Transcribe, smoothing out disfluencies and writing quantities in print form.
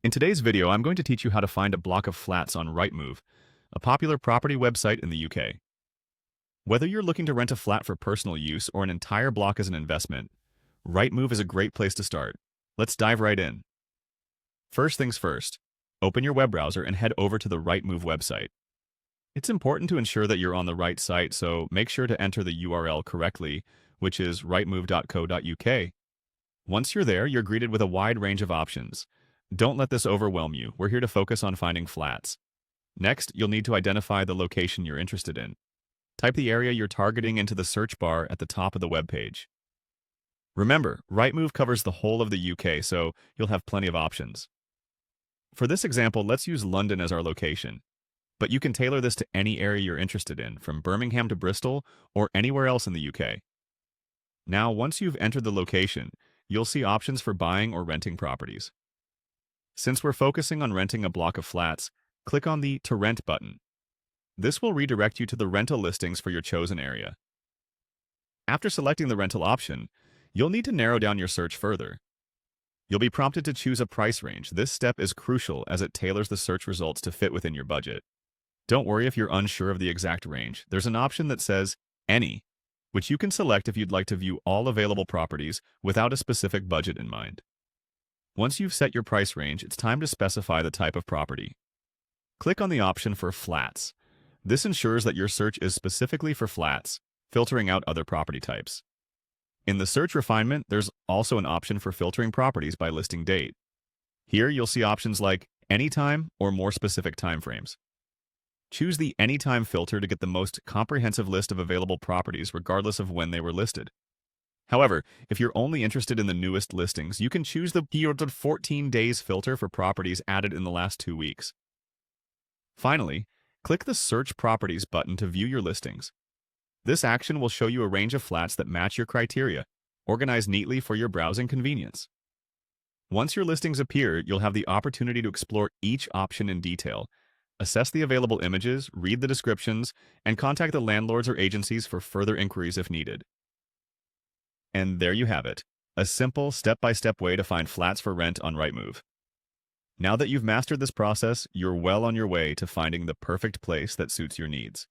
In today's video, I'm going to teach you how to find a block of flats on Rightmove, a popular property website in the UK. Whether you're looking to rent a flat for personal use or an entire block as an investment, Rightmove is a great place to start. Let's dive right in. First things first, open your web browser and head over to the Rightmove website. It's important to ensure that you're on the right site, so make sure to enter the URL correctly, which is rightmove.co.uk. Once you're there, you're greeted with a wide range of options. Don't let this overwhelm you. We're here to focus on finding flats. Next, you'll need to identify the location you're interested in. Type the area you're targeting into the search bar at the top of the web page. Remember, Rightmove covers the whole of the UK, so you'll have plenty of options. For this example, let's use London as our location. But you can tailor this to any area you're interested in, from Birmingham to Bristol or anywhere else in the UK. Now, once you've entered the location, you'll see options for buying or renting properties. Since we're focusing on renting a block of flats, click on the To Rent button. This will redirect you to the rental listings for your chosen area. After selecting the rental option, you'll need to narrow down your search further. You'll be prompted to choose a price range. This step is crucial as it tailors the search results to fit within your budget. Don't worry if you're unsure of the exact range. There's an option that says Any, which you can select if you'd like to view all available properties without a specific budget in mind. Once you've set your price range, it's time to specify the type of property. Click on the option for Flats. This ensures that your search is specifically for flats, filtering out other property types. In the search refinement, there's also an option for filtering properties by listing date. Here, you'll see options like Anytime or more specific timeframes. Choose the Anytime filter to get the most comprehensive list of available properties regardless of when they were listed. However, if you're only interested in the newest listings, you can choose the 14 days filter for properties added in the last 2 weeks. Finally, click the Search Properties button to view your listings. This action will show you a range of flats that match your criteria, organized neatly for your browsing convenience. Once your listings appear, you'll have the opportunity to explore each option in detail, assess the available images, read the descriptions, and contact the landlords or agencies for further inquiries if needed. And there you have it, a simple, step-by-step way to find flats for rent on Rightmove. Now that you've mastered this process, you're well on your way to finding the perfect place that suits your needs.